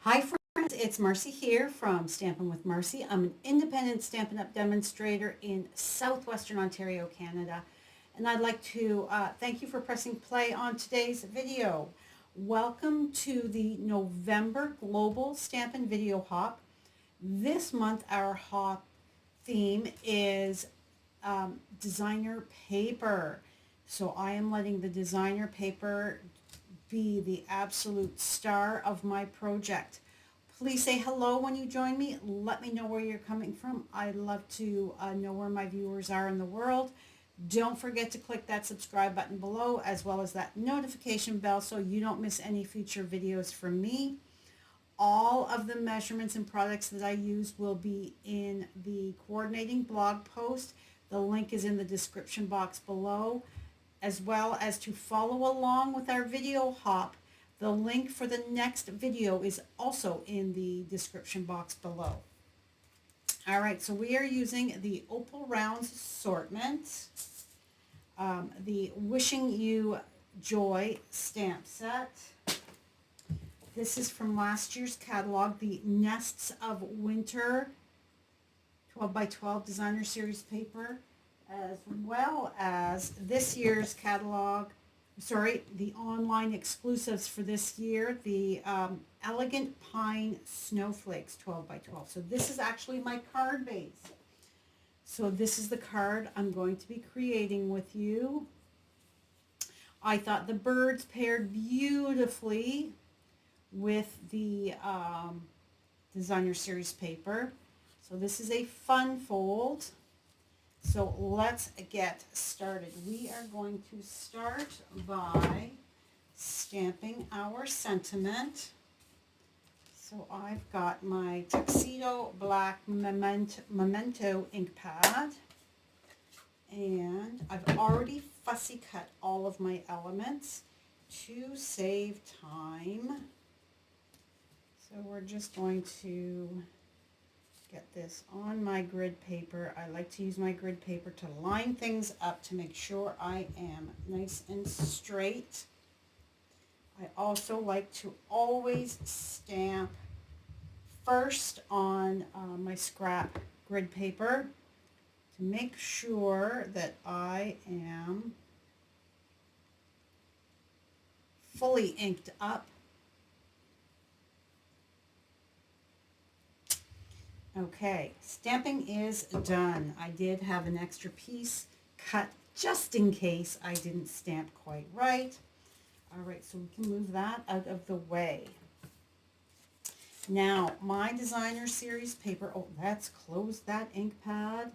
Hi friends, it's Marcy here from Stampin' with Marcy. I'm an independent Stampin' Up! Demonstrator in Southwestern Ontario, Canada. And I'd like to thank you for pressing play on today's video. Welcome to the November Global Stampin' Video Hop. This month our hop theme is designer paper. So I am letting the designer paper be the absolute star of my project. Please say hello when you join me. Let me know where you're coming from. I'd love to know where my viewers are in the world. Don't forget to click that subscribe button below as well as that notification bell so you don't miss any future videos from me. All of the measurements and products that I use will be in the coordinating blog post. The link is in the description box below, as well as to follow along with our video hop. The link for the next video is also in the description box below. All right, so we are using the Opal Rounds assortment, the Wishing You Joy stamp set. This is from last year's catalog, the Nests of Winter 12 by 12 designer series paper, as well as this year's catalog, the online exclusives for this year, the Elegant Pine Snowflakes 12 by 12. So this is actually my card base. So this is the card I'm going to be creating with you. I thought the birds paired beautifully with the designer series paper. So this is a fun fold. So let's get started. We are going to start by stamping our sentiment. So I've got my Tuxedo Black Memento ink pad, and I've already fussy cut all of my elements to save time. So we're just going to get this on my grid paper. I like to use my grid paper to line things up to make sure I am nice and straight. I also like to always stamp first on my scrap grid paper to make sure that I am fully inked up. Okay, stamping is done. I did have an extra piece cut just in case I didn't stamp quite right. All right, so we can move that out of the way. Now, my designer series paper, let's close that ink pad.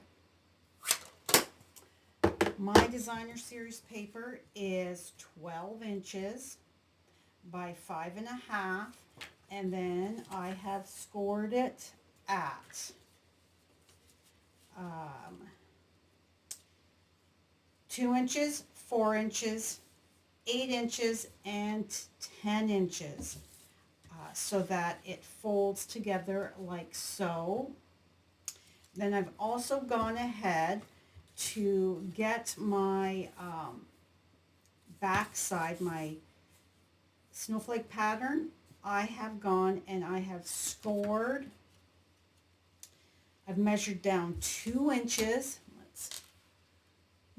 My designer series paper is 12 inches by 5.5, and then I have scored it at 2 inches, 4 inches, 8 inches, and 10 inches so that it folds together like so. Then I've also gone ahead to get my back side, my snowflake pattern. I have gone and I have scored. I've measured down 2 inches. Let's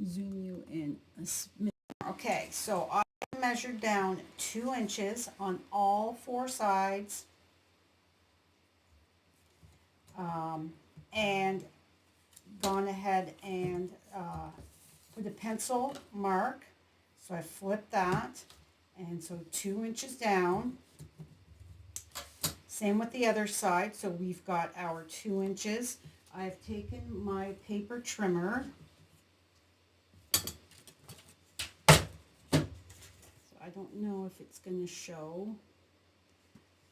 zoom you in a smidge. Okay, so I measured down 2 inches on all 4 sides, and gone ahead and put a pencil mark. So I flipped that, and so 2 inches down. Same with the other side, so we've got our 2 inches. I've taken my paper trimmer. So I don't know if it's going to show.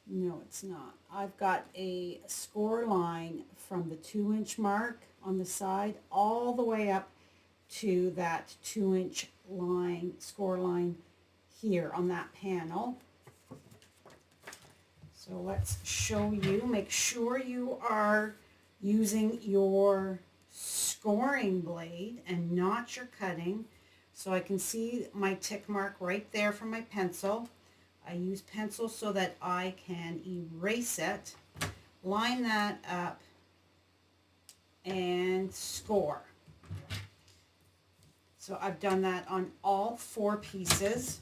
No, it's not. I've got a score line from the 2-inch mark on the side all the way up to that 2-inch line, score line here on that panel. So let's show you. Make sure you are using your scoring blade and not your cutting. So I can see my tick mark right there from my pencil. I use pencil so that I can erase it, line that up, and score. So I've done that on all 4 pieces.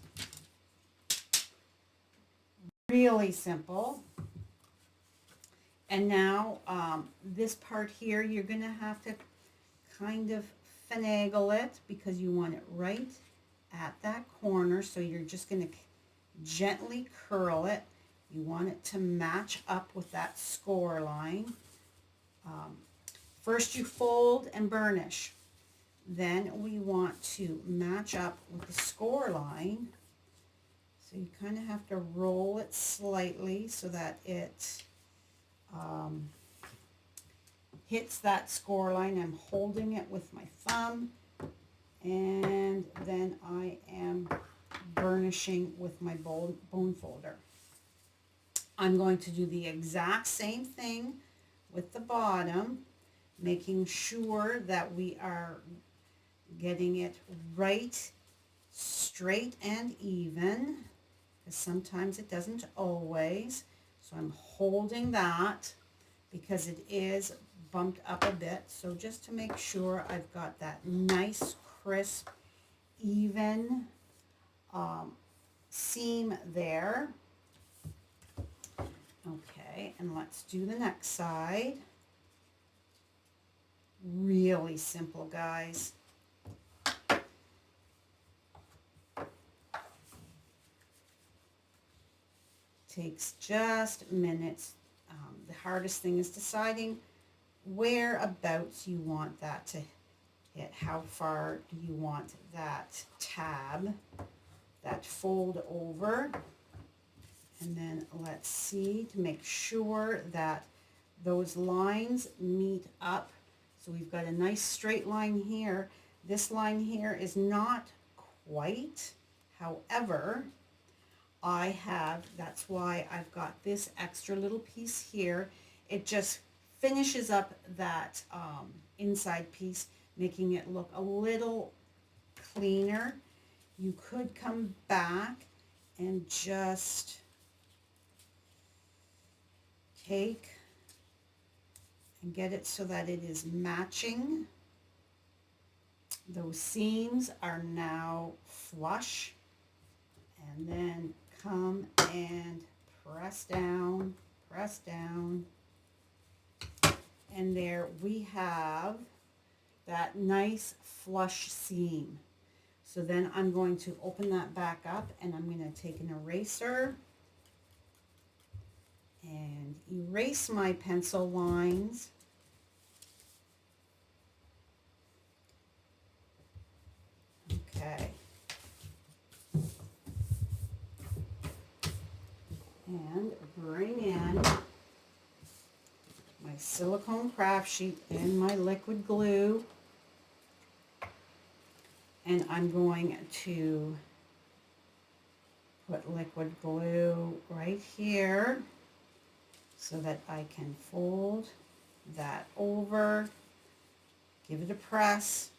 Really simple. And now this part here, you're going to have to kind of finagle it because you want it right at that corner. So you're just going to gently curl it. You want it to match up with that score line. First you fold and burnish. Then we want to match up with the score line. So you kind of have to roll it slightly so that it hits that score line. I'm holding it with my thumb, and then I am burnishing with my bone folder. I'm going to do the exact same thing with the bottom, making sure that we are getting it right, straight and even, because sometimes it doesn't always. So I'm holding that because it is bumped up a bit. So just to make sure I've got that nice, crisp, even seam there. Okay, and let's do the next side. Really simple, guys. Takes just minutes. The hardest thing is deciding whereabouts you want that to hit. How far do you want that tab, that fold over? And then let's see to make sure that those lines meet up. So we've got a nice straight line here. This line here is not quite, however, that's why I've got this extra little piece here. It just finishes up that inside piece, making it look a little cleaner. You could come back and just take and get it so that it is matching. Those seams are now flush, and then come and press down, and there we have that nice flush seam. So then I'm going to open that back up, and I'm going to take an eraser and erase my pencil lines. Okay. And bring in my silicone craft sheet and my liquid glue. And I'm going to put liquid glue right here so that I can fold that over, give it a press.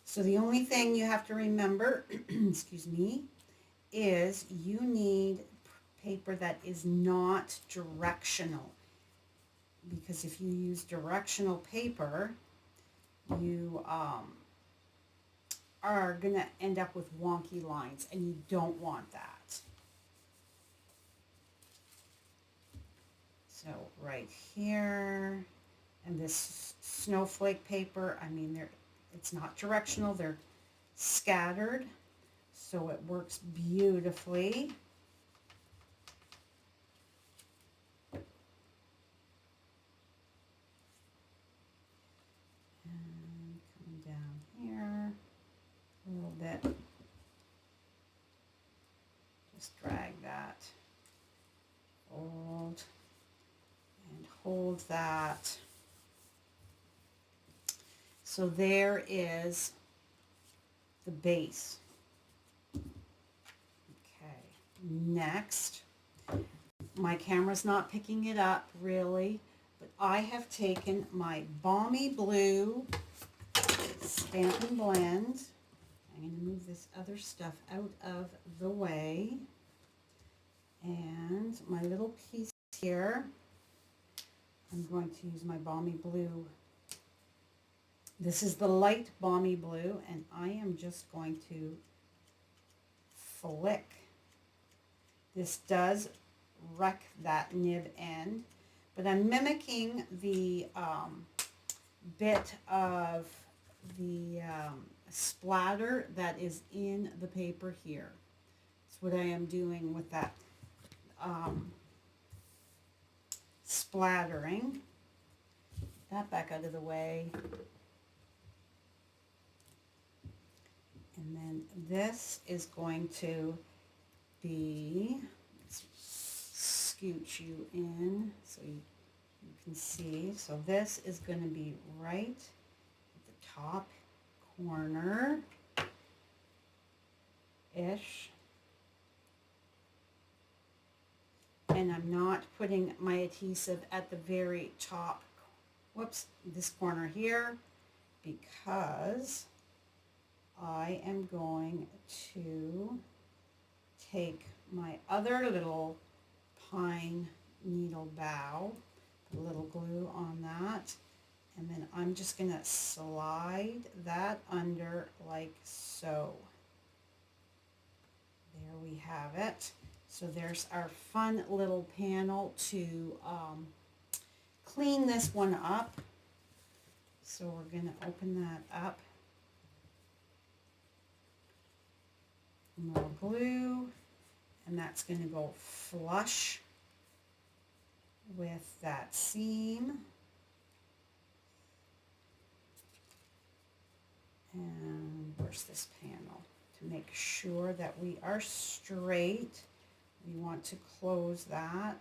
So the only thing you have to remember, excuse me, is you need paper that is not directional, because if you use directional paper, you are going to end up with wonky lines, and you don't want that. So right here, and this snowflake paper, I mean, it's not directional, they're scattered, so it works beautifully. And coming down here a little bit, just drag that, fold, and hold that. So there is the base. Okay, next, my camera's not picking it up really, but I have taken my Balmy Blue Stampin' Blend, I'm going to move this other stuff out of the way. And my little piece here, I'm going to use my Balmy Blue. This is the light Balmy Blue, and I am just going to flick. This does wreck that nib end, but I'm mimicking the bit of the splatter that is in the paper here. That's what I am doing with that splattering. That back out of the way. And then this is going to be, let's scooch you in so you can see. So this is going to be right at the top corner-ish. And I'm not putting my adhesive at the very top, this corner here, because I am going to take my other little pine needle bow, put a little glue on that, and then I'm just going to slide that under like so. There we have it. So there's our fun little panel to clean this one up. So we're going to open that up. More glue, and that's going to go flush with that seam. And where's this panel? To make sure that we are straight, we want to close that.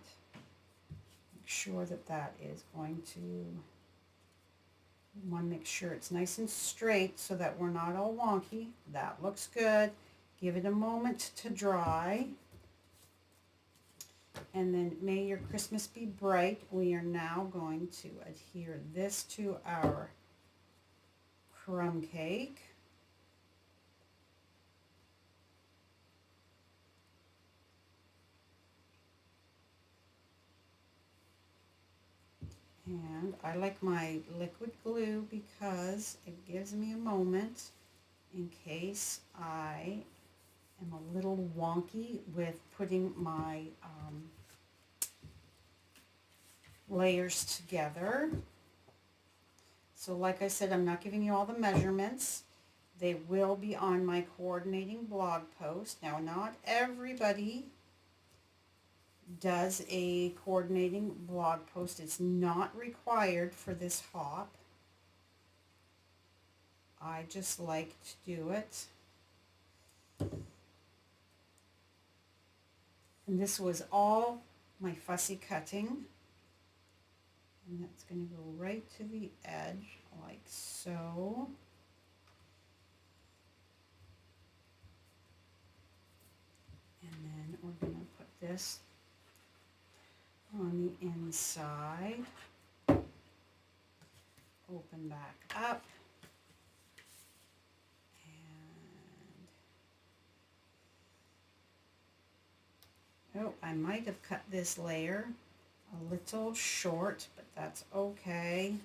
Make sure that that is going to, we want to make sure it's nice and straight so that we're not all wonky. That looks good. Give it a moment to dry. And then may your Christmas be bright. We are now going to adhere this to our crumb cake. And I like my liquid glue because it gives me a moment in case I am a little wonky with putting my layers together. So like I said, I'm not giving you all the measurements. They will be on my coordinating blog post. Now, not everybody does a coordinating blog post. It's not required for this hop. I just like to do it. And this was all my fussy cutting. And that's going to go right to the edge like so. And then we're going to put this on the inside. Open back up. And oh, I might have cut this layer a little short, but that's okay.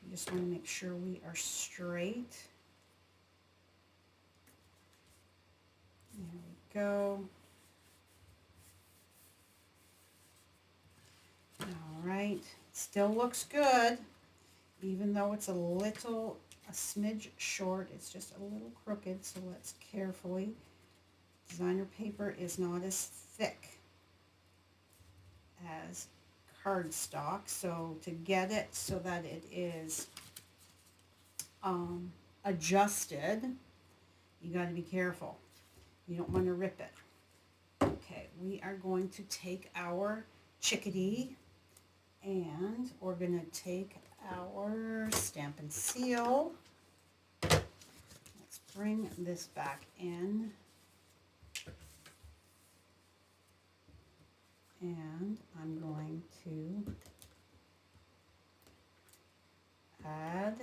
You just want to make sure we are straight. There we go. All right, still looks good, even though it's a smidge short. It's just a little crooked, so let's carefully. Designer paper is not as thick as cardstock, so to get it so that it is adjusted, you got to be careful. You don't want to rip it. Okay, we are going to take our chickadee and we're going to take our Stampin' Seal. Let's bring this back in. And I'm going to add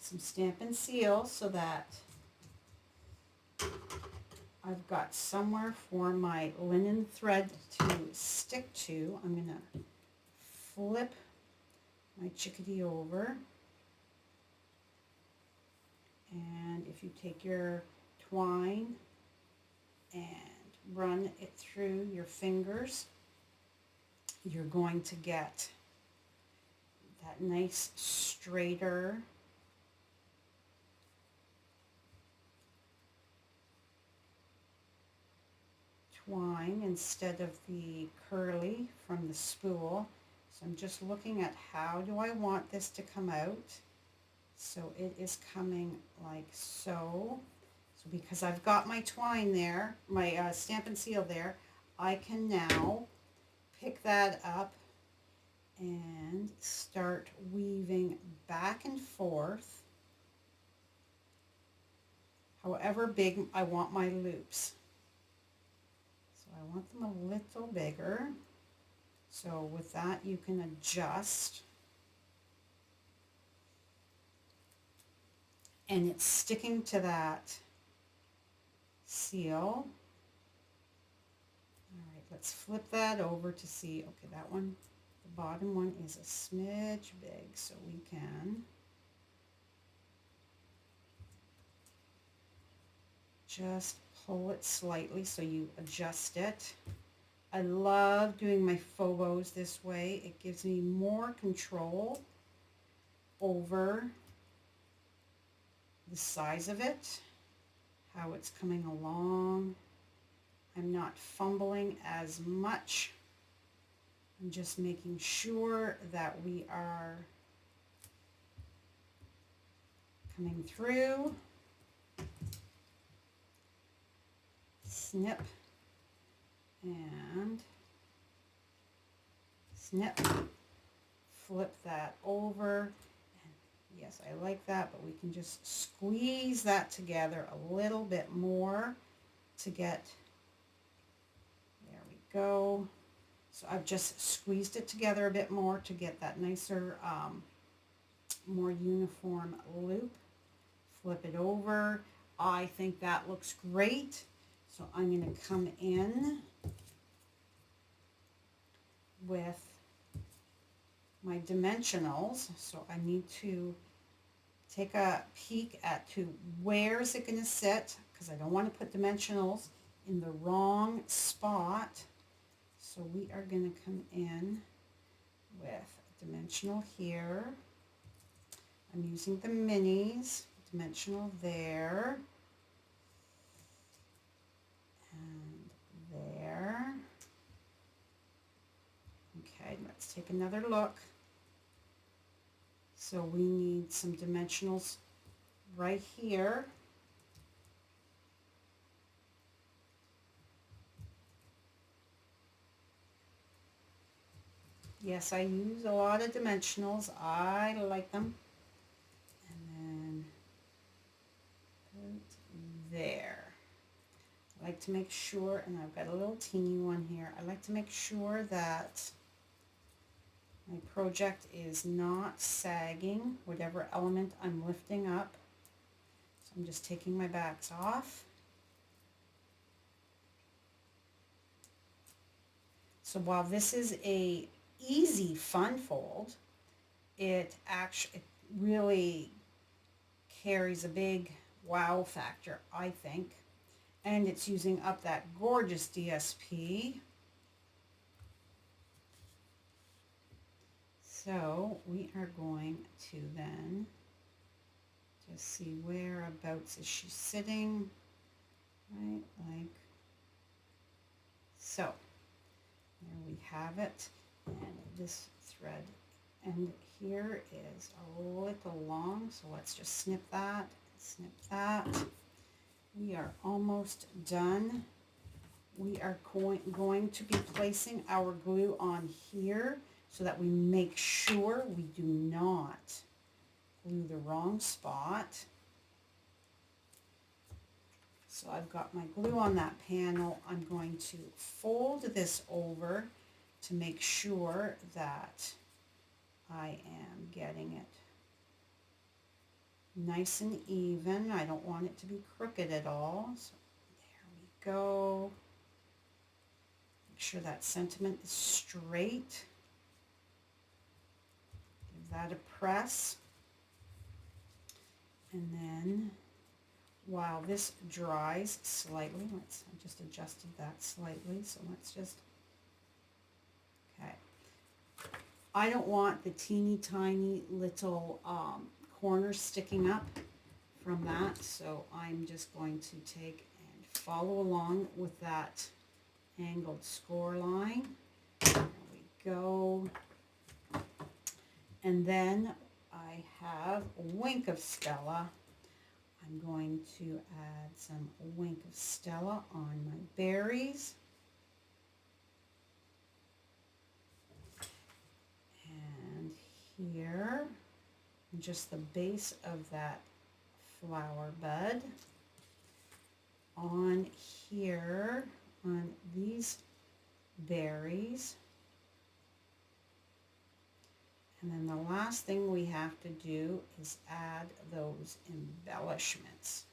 some Stampin' Seal so that I've got somewhere for my linen thread to stick to. I'm going to flip my chickadee over. And if you take your twine and run it through your fingers, you're going to get that nice straighter twine instead of the curly from the spool. So I'm just looking at how do I want this to come out. So it is coming like so. So because I've got my twine there, my Stampin' Seal there, I can now pick that up and start weaving back and forth however big I want my loops. So I want them a little bigger. So with that you can adjust. And it's sticking to that seal. All right, let's flip that over to see, okay, that one, the bottom one is a smidge big, so we can just pull it slightly so you adjust it. I love doing my faux bows this way. It gives me more control over the size of it, how it's coming along. I'm not fumbling as much. I'm just making sure that we are coming through. Snip and snip. Flip that over. Yes, I like that, but we can just squeeze that together a little bit more to get, there we go. So I've just squeezed it together a bit more to get that nicer, more uniform loop. Flip it over. I think that looks great. So I'm going to come in with my dimensionals. So I need to take a peek at to where is it going to sit, because I don't want to put dimensionals in the wrong spot. So we are going to come in with a dimensional here. I'm using the minis, dimensional there and there. Okay, let's take another look. So we need some dimensionals right here. Yes, I use a lot of dimensionals. I like them. And then put there. I like to make sure, and I've got a little teeny one here, I like to make sure that my project is not sagging, whatever element I'm lifting up. So I'm just taking my backs off. So while this is a easy fun fold, it really carries a big wow factor, I think. And it's using up that gorgeous DSP. So we are going to then just see whereabouts is she sitting, right, like so. There we have it, and this thread end here is a little long, so let's just snip that, snip that. We are almost done. We are going to be placing our glue on here so that we make sure we do not glue the wrong spot. So I've got my glue on that panel. I'm going to fold this over to make sure that I am getting it nice and even. I don't want it to be crooked at all. So there we go. Make sure that sentiment is straight. Give that a press. And then while this dries slightly, I just adjusted that slightly, so let's just, okay. I don't want the teeny tiny little corners sticking up from that, so I'm just going to take and follow along with that angled score line. There we go. And then I have a wink of Stella. I'm going to add some wink of Stella on my berries. And here, just the base of that flower bud. On here, on these berries. And then the last thing we have to do is add those embellishments.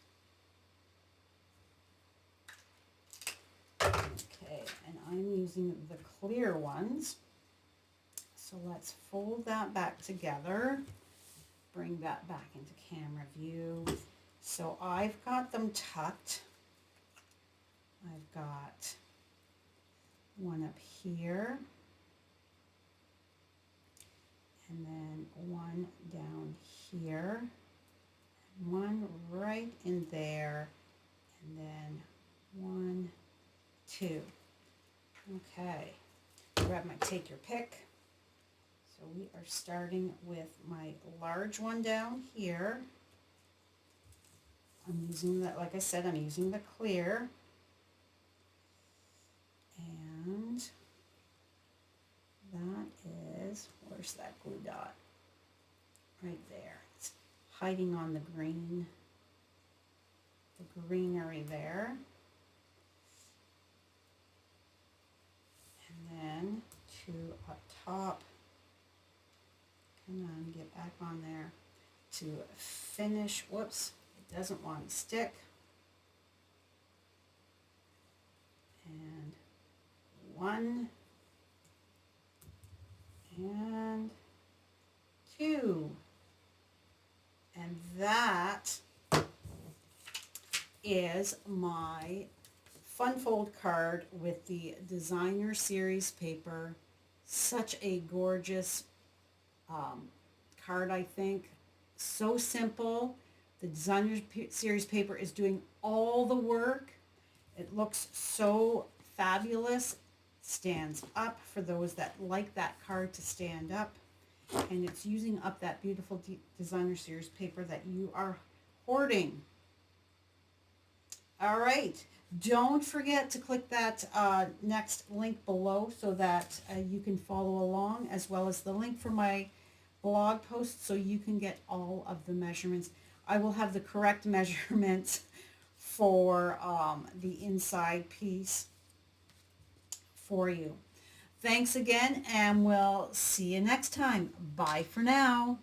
Okay, and I'm using the clear ones. So let's fold that back together. Bring that back into camera view. So I've got them tucked. I've got one up here. And then one down here, and one right in there, and then 1, 2. Okay, grab my take your pick. So we are starting with my large one down here. I'm using that, like I said, I'm using the clear. And that is, where's that glue dot? Right there. It's hiding on the green, the greenery there. And then 2 up top. Come on, get back on there to finish. Whoops, it doesn't want to stick. And 1. And 2. And that is my fun fold card with the designer series paper. Such a gorgeous card, I think. So simple. The designer series paper is doing all the work. It looks so fabulous. Stands up for those that like that card to stand up, and it's using up that beautiful designer series paper that you are hoarding. All right, don't forget to click that next link below so that you can follow along, as well as the link for my blog post so you can get all of the measurements. I will have the correct measurements for the inside piece for you. Thanks again, and we'll see you next time. Bye for now.